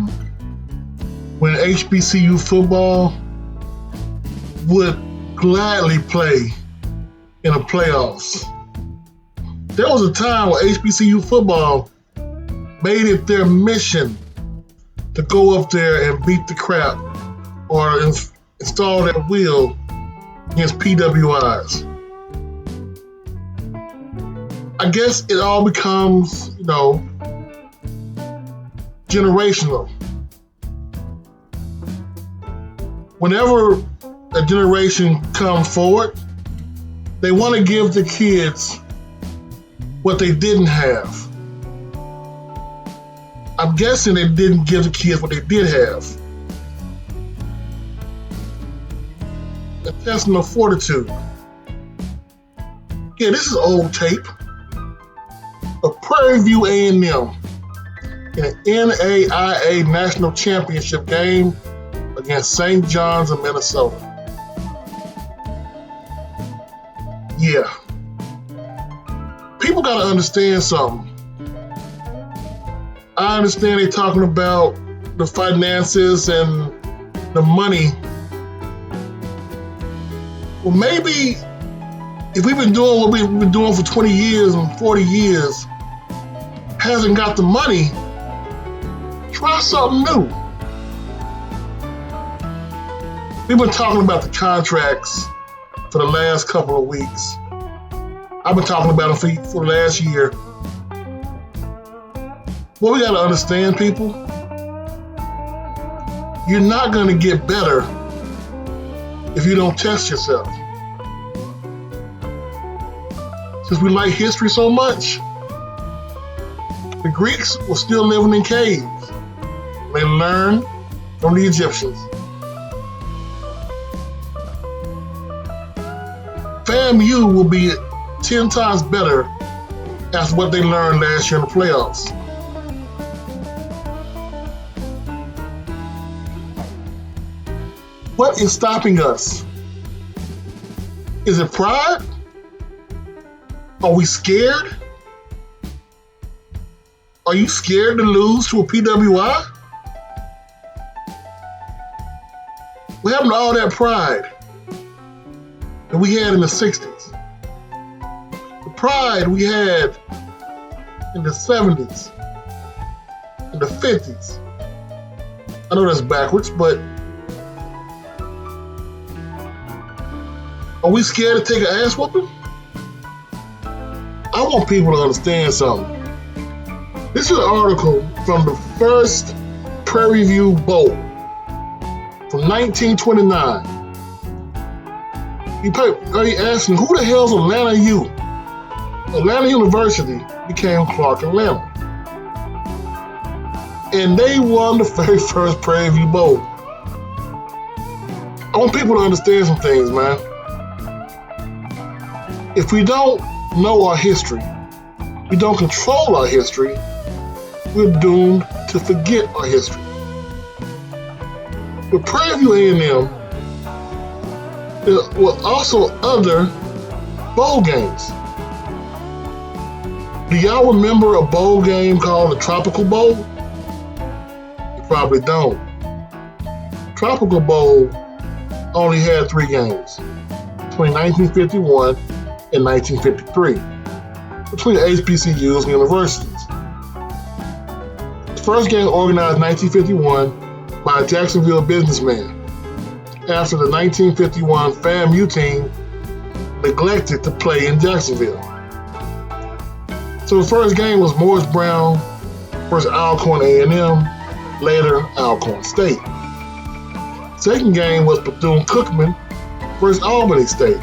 time when HBCU football would gladly play in the playoffs. There was a time when HBCU football made it their mission to go up there and beat the crap or install their will against PWIs. I guess it all becomes, generational. Whenever a generation comes forward, they want to give the kids what they didn't have. I'm guessing they didn't give the kids what they did have. A testing of fortitude. Yeah, this is old tape. A Prairie View A&M in an NAIA National Championship game against St. John's of Minnesota. Yeah. People got to understand something. I understand they're talking about the finances and the money. Well, maybe if we've been doing what we've been doing for 20 years and 40 years, hasn't got the money, try something new. We've been talking about the contracts for the last couple of weeks. I've been talking about them for the last year. What we got to understand, people, you're not going to get better if you don't test yourself. Since we like history so much, the Greeks were still living in caves. They learned from the Egyptians. FAMU will be 10 times better after what they learned last year in the playoffs. What is stopping us? Is it pride? Are we scared? Are you scared to lose to a PWI? What happened to all that pride that we had in the 60s? The pride we had in the 70s, in the 50s. I know that's backwards, but are we scared to take an ass whooping? I want people to understand something. This is an article from the first Prairie View Bowl from 1929. You asking, who the hell's Atlanta U? Atlanta University became Clark Atlanta. And they won the very first Prairie View Bowl. I want people to understand some things, man. If we don't know our history, we don't control our history, we're doomed to forget our history. With Prairie View A&M, there were also other bowl games. Do y'all remember a bowl game called the Tropical Bowl? You probably don't. Tropical Bowl only had 3 games between 1951 and 1953 between the HBCUs and universities. The first game organized in 1951 by a Jacksonville businessman after the 1951 FAMU team neglected to play in Jacksonville. So the first game was Morris Brown versus Alcorn A&M, later Alcorn State. Second game was Bethune-Cookman versus Albany State.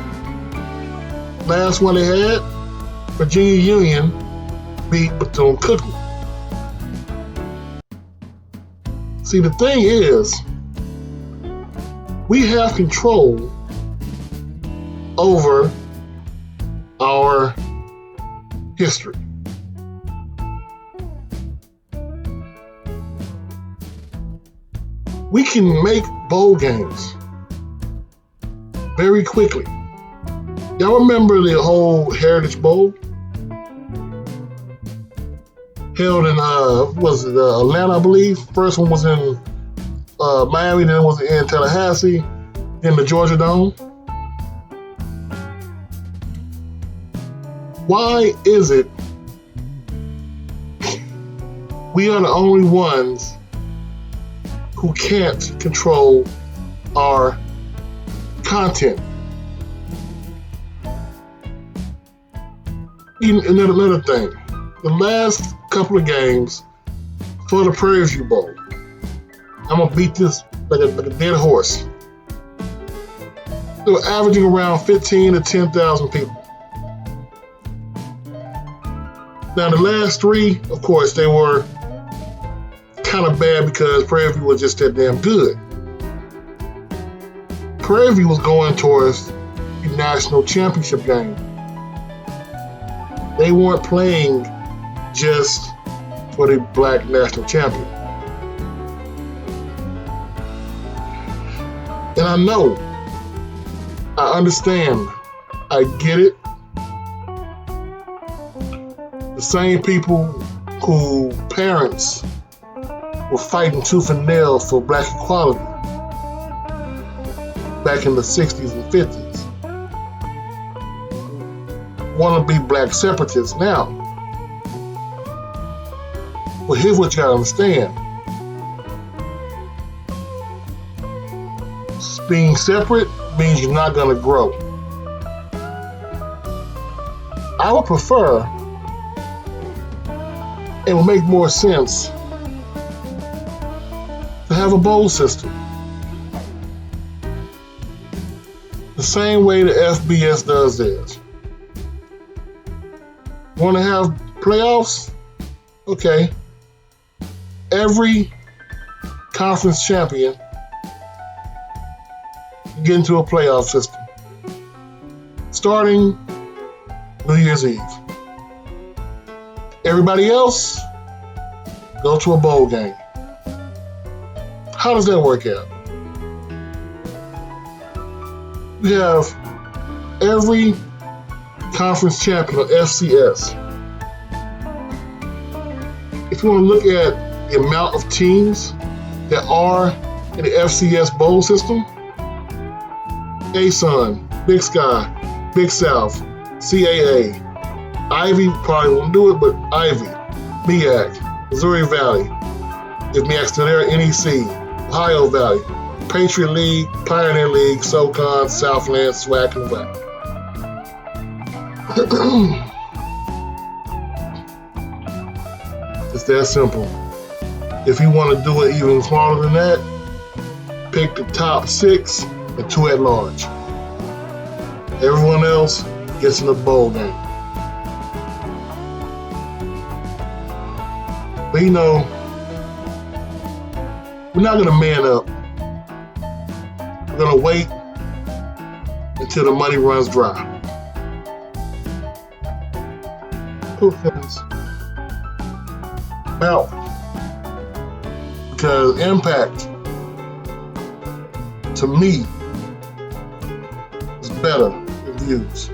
Last one they had, Virginia Union beat Bethune-Cookman. See, the thing is, we have control over our history. We can make bowl games very quickly. Y'all remember the whole Heritage Bowl? held in Atlanta, I believe. First one was in Miami, then it was in Tallahassee, then the Georgia Dome. Why is it we are the only ones who can't control our content? Another thing, the last couple of games for the Prairie View Bowl, I'm gonna beat this like a dead horse. They were averaging around 15 to 10,000 people. Now the last three, of course, they were kind of bad because Prairie View was just that damn good. Prairie View was going towards the national championship game. They weren't playing just for the black national champion. And I know, I understand, I get it. The same people who parents were fighting tooth and nail for black equality back in the 60s and 50s want to be black separatists now. Well, here's what you gotta understand. Being separate means you're not gonna grow. I would prefer, it would make more sense to have a bowl system. The same way the FBS does theirs. Want to have playoffs? Okay. Every conference champion get into a playoff system. Starting New Year's Eve. Everybody else, go to a bowl game. How does that work out? We have every conference champion, or FCS. If you want to look at the amount of teams that are in the FCS bowl system, ASUN, Big Sky, Big South, CAA, Ivy probably won't do it, but Ivy, MEAC, Missouri Valley, if MEAC's still there, NEC, Ohio Valley, Patriot League, Pioneer League, SoCon, Southland, SWAC, and WAC. It's that simple. If you want to do it even smaller than that, pick the top 6 and 2 at large. Everyone else gets in the bowl game. But you know, we're not going to man up. We're going to wait until the money runs dry. Well, because impact, to me, is better than views.